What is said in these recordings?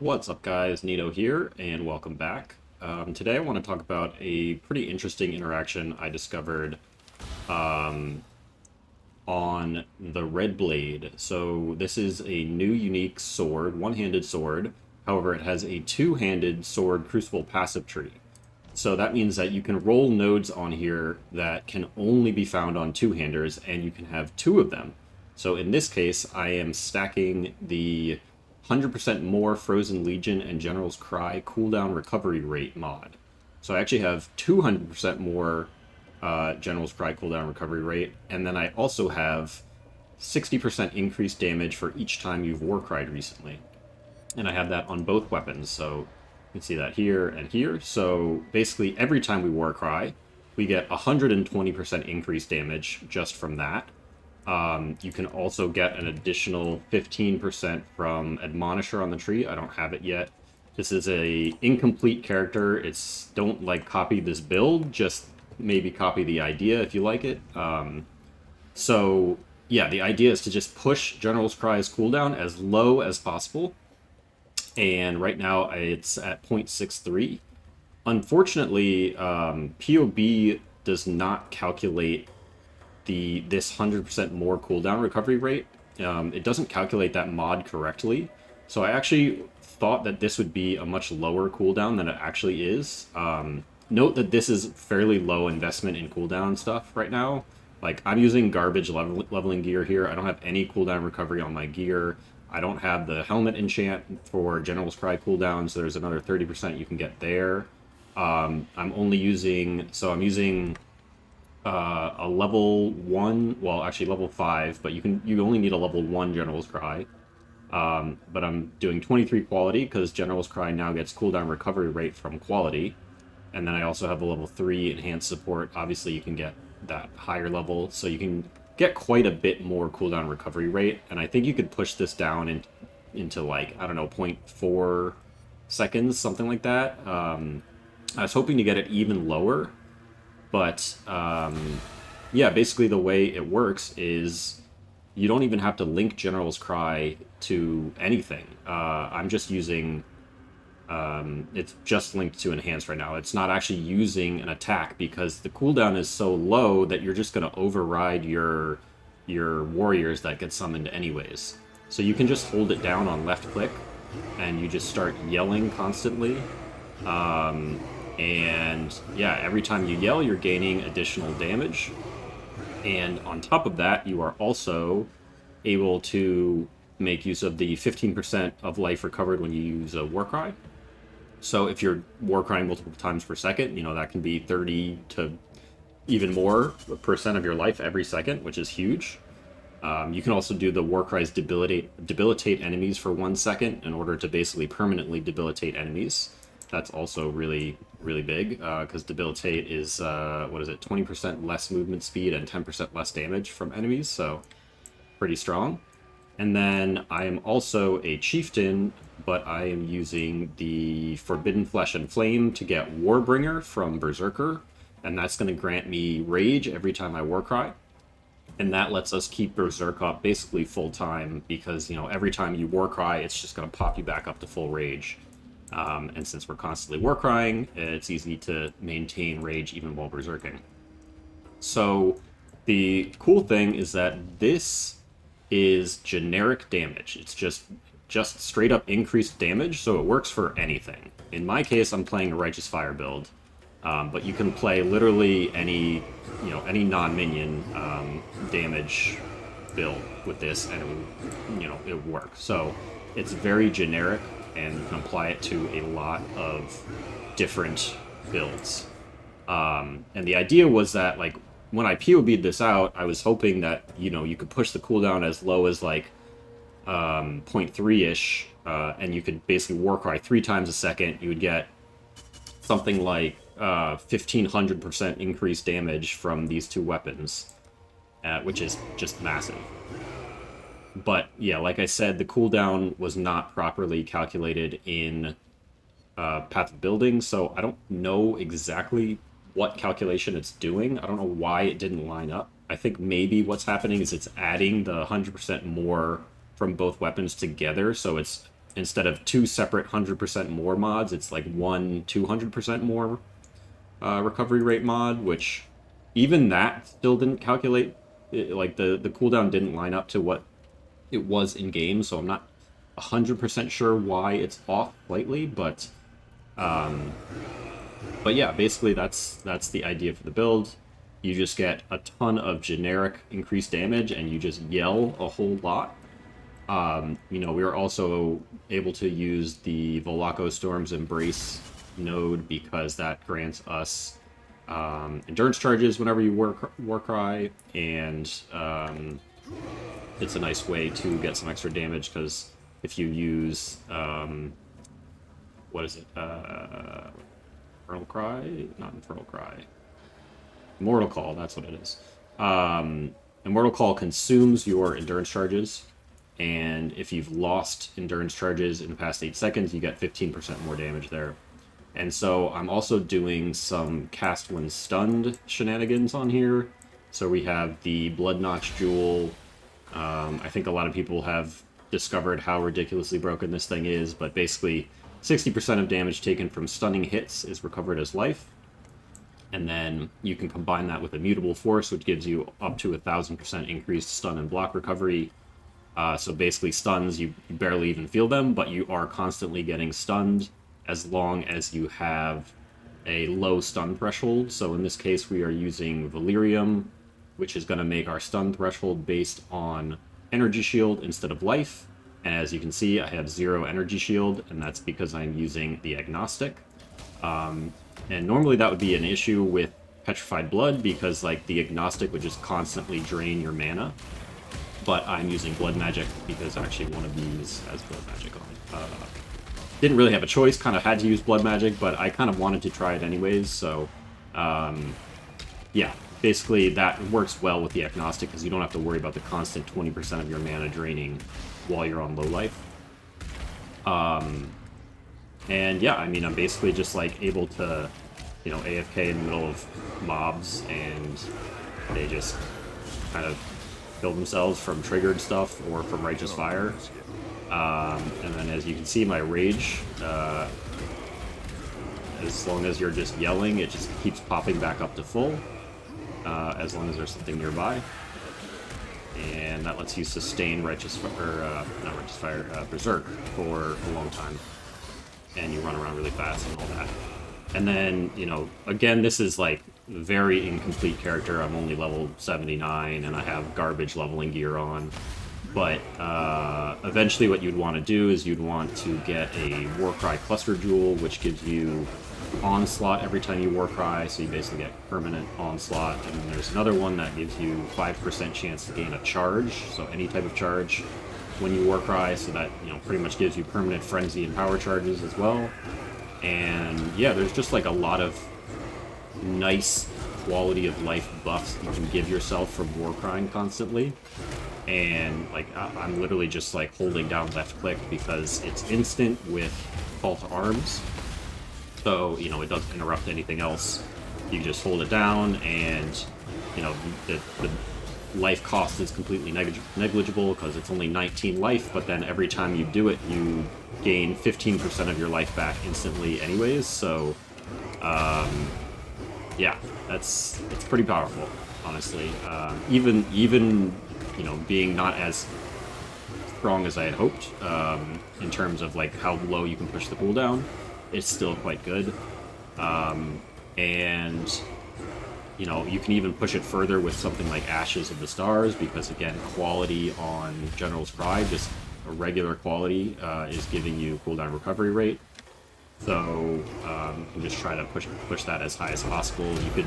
What's up, guys? Nito here, and welcome back. Today I want to talk about a pretty interesting interaction I discovered on the Redblade. So this is a new unique sword, one-handed sword. However, it has a two-handed sword crucible passive tree. So that means that you can roll nodes on here that can only be found on two-handers, and you can have two of them. So in this case, I am stacking the 100% more Frozen Legion and General's Cry cooldown recovery rate mod. So I actually have 200% more General's Cry cooldown recovery rate, and then I also have 60% increased damage for each time you've Warcried recently. And I have that on both weapons, so you can see that here and here. So basically, every time we Warcry, we get 120% increased damage just from that. You can also get an additional 15% from Admonisher on the tree. I don't have it yet. This is a incomplete character. It's don't like copy this build, just maybe copy the idea if you like it. So yeah, the idea is to just push General's Cry's cooldown as low as possible. And right now it's at 0.63. Unfortunately, POB does not calculate this 100% more cooldown recovery rate. It doesn't calculate that mod correctly. So I actually thought that this would be a much lower cooldown than it actually is. Note that this is fairly low investment in cooldown stuff right now. Like, I'm using garbage leveling gear here. I don't have any cooldown recovery on my gear. I don't have the helmet enchant for General's Cry cooldown, so there's another 30% you can get there. I'm only using... So I'm using a level 1, well, actually level 5, but you only need a level 1 General's Cry. But I'm doing 23 quality because General's Cry now gets cooldown recovery rate from quality. And then I also have a level 3 enhanced support. Obviously, you can get that higher level, so you can get quite a bit more cooldown recovery rate. And I think you could push this down into like, I don't know, 0.4 seconds, something like that. I was hoping to get it even lower, but yeah, basically the way it works is you don't even have to link General's Cry to anything. I'm just using... it's just linked to enhanced right now. It's not actually using an attack because the cooldown is so low that you're just going to override your warriors that get summoned anyways. So you can just hold it down on left click and you just start yelling constantly. And yeah, every time you yell, you're gaining additional damage. And on top of that, you are also able to make use of the 15% of life recovered when you use a Warcry. So if you're Warcrying multiple times per second, that can be 30 to even more percent of your life every second, which is huge. You can also do the Warcry's debilitate enemies for 1 second in order to basically permanently debilitate enemies. That's also really, really big, because debilitate is, 20% less movement speed and 10% less damage from enemies, so pretty strong. And then I am also a chieftain, but I am using the Forbidden Flesh and Flame to get Warbringer from Berserker, and that's going to grant me rage every time I Warcry. And that lets us keep Berserk up basically full time, because, every time you Warcry, it's just going to pop you back up to full rage. And since we're constantly Warcrying, it's easy to maintain rage even while Berserking. So the cool thing is that this is generic damage. It's just straight up increased damage, so it works for anything. In my case, I'm playing a Righteous Fire build, but you can play literally any non-minion damage build with this, and it would work. So it's very generic, and you can apply it to a lot of different builds. And the idea was that, like, when I POB'd this out, I was hoping that, you could push the cooldown as low as, like, 0.3-ish, and you could basically Warcry 3 times a second. You would get something like 1,500% increased damage from these two weapons, which is just massive. But, yeah, like I said, the cooldown was not properly calculated in Path of Building, so I don't know exactly what calculation it's doing. I don't know why it didn't line up. I think maybe what's happening is it's adding the 100% more from both weapons together, so it's instead of 2 separate 100% more mods, it's like one 200% more recovery rate mod, which even that still didn't calculate. Like the cooldown didn't line up to what it was in game, so I'm not 100% sure why it's off slightly, but yeah, basically that's the idea for the build. You just get a ton of generic increased damage, and you just yell a whole lot. We are also able to use the Volaco Storm's Embrace node because that grants us endurance charges whenever you Warcry, and it's a nice way to get some extra damage because if you use what is it? Infernal Cry? Not Infernal Cry. Immortal Call, that's what it is. Immortal Call consumes your endurance charges, and if you've lost endurance charges in the past 8 seconds, you get 15% more damage there. And so I'm also doing some cast when stunned shenanigans on here. So we have the Blood Notch Jewel. I think a lot of people have discovered how ridiculously broken this thing is, but basically 60% of damage taken from stunning hits is recovered as life. And then you can combine that with Immutable Force, which gives you up to 1,000% increased stun and block recovery. So basically stuns, you barely even feel them, but you are constantly getting stunned as long as you have a low stun threshold. So in this case, we are using Valyrium, which is going to make our stun threshold based on energy shield instead of life. And as you can see, I have 0 energy shield, and that's because I'm using the agnostic. And normally that would be an issue with Petrified Blood, because like the agnostic would just constantly drain your mana. But I'm using Blood Magic because actually one of these has Blood Magic on it. Didn't really have a choice, kind of had to use Blood Magic, but I kind of wanted to try it anyways, so yeah, basically that works well with the agnostic because you don't have to worry about the constant 20% of your mana draining while you're on low life. And yeah, I mean, I'm basically just like able to, AFK in the middle of mobs, and they just kind of kill themselves from triggered stuff or from Righteous Fire. And then as you can see, my rage, as long as you're just yelling, it just keeps popping back up to full, as long as there's something nearby. And that lets you sustain Berserk for a long time. And you run around really fast and all that. And then, again, this is like very incomplete character. I'm only level 79 and I have garbage leveling gear on. But eventually what you'd want to do is you'd want to get a Warcry Cluster Jewel, which gives you Onslaught every time you Warcry, so you basically get permanent Onslaught. And then there's another one that gives you 5% chance to gain a charge, so any type of charge when you Warcry, so that pretty much gives you permanent Frenzy and power charges as well. And yeah, there's just like a lot of nice quality of life buffs you can give yourself from Warcrying constantly. And like I'm literally just like holding down left click because it's instant with Call to Arms, so it doesn't interrupt anything else. You just hold it down, and the life cost is completely negligible because it's only 19 life, but then every time you do it, you gain 15% of your life back instantly anyways, so yeah, it's pretty powerful, honestly. Even being not as strong as I had hoped, in terms of like how low you can push the cooldown, it's still quite good. And you can even push it further with something like Ashes of the Stars, because again, quality on General's Cry, just a regular quality, is giving you cooldown recovery rate. So you can just try to push that as high as possible. You could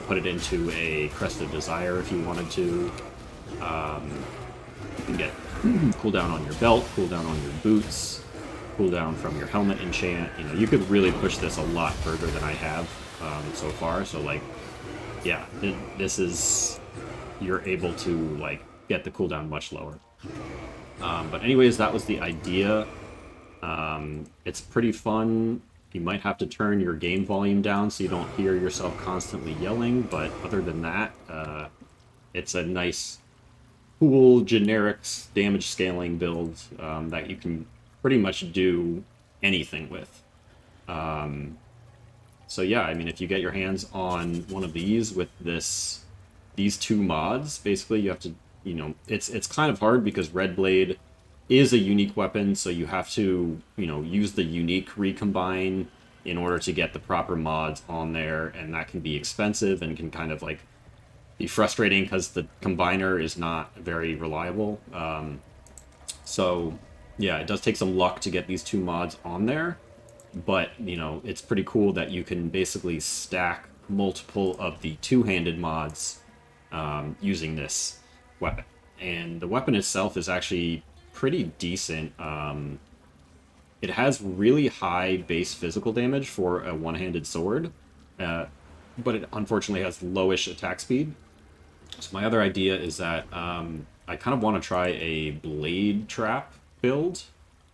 put it into a Crest of Desire if you wanted to. You can get cooldown on your belt, cooldown on your boots, cooldown from your helmet enchant. You could really push this a lot further than I have so far. So like, yeah, this is, you're able to like get the cooldown much lower. But anyways, that was the idea. It's pretty fun. You might have to turn your game volume down so you don't hear yourself constantly yelling, but other than that, it's a nice, cool, generic damage scaling build that you can pretty much do anything with. So yeah, I mean, if you get your hands on one of these with these two mods, basically you have to, it's kind of hard because Redblade is a unique weapon, so you have to, use the unique recombine in order to get the proper mods on there, and that can be expensive and can kind of like be frustrating because the combiner is not very reliable. So yeah, it does take some luck to get these two mods on there, but it's pretty cool that you can basically stack multiple of the two-handed mods using this weapon. And the weapon itself is actually pretty decent. It has really high base physical damage for a one-handed sword, but it unfortunately has lowish attack speed. So my other idea is that I kind of want to try a Blade Trap build,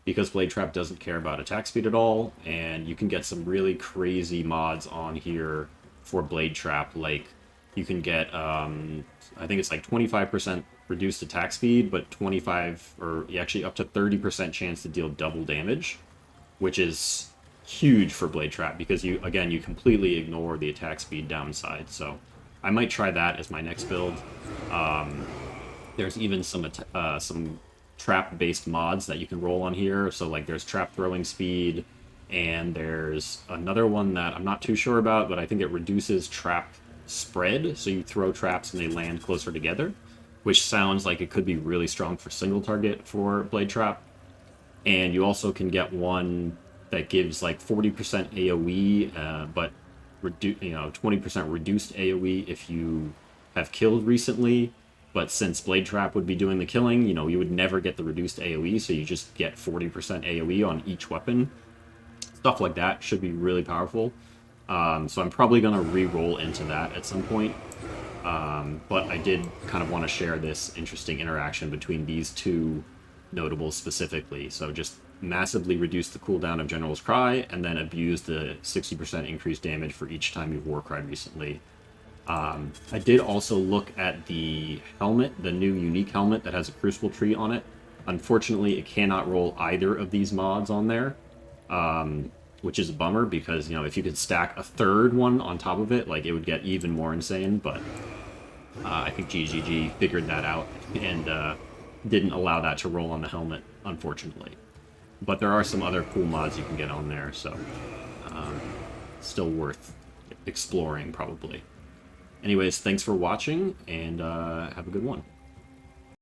because Blade Trap doesn't care about attack speed at all, and you can get some really crazy mods on here for Blade Trap. Like, you can get, I think it's like 25% reduced attack speed, but 25, or actually up to 30% chance to deal double damage, which is huge for Blade Trap, because you completely ignore the attack speed downside. So I might try that as my next build. There's even some trap-based mods that you can roll on here. So like there's trap throwing speed, and there's another one that I'm not too sure about, but I think it reduces trap spread. So you throw traps and they land closer together, which sounds like it could be really strong for single target for Blade Trap. And you also can get one that gives like 40% AoE, but 20% reduced AoE if you have killed recently. But since Blade Trap would be doing the killing, you would never get the reduced AoE, so you just get 40% AoE on each weapon. Stuff like that should be really powerful. So I'm probably going to re-roll into that at some point. But I did kind of want to share this interesting interaction between these two notables specifically. So just massively reduce the cooldown of General's Cry, and then abuse the 60% increased damage for each time you've Warcried recently. I did also look at the helmet, the new unique helmet that has a Crucible tree on it. Unfortunately, it cannot roll either of these mods on there, which is a bummer, because, if you could stack a third one on top of it, like, it would get even more insane, but I think GGG figured that out and didn't allow that to roll on the helmet, unfortunately. But there are some other cool mods you can get on there, so still worth exploring, probably. Anyways, thanks for watching, and have a good one.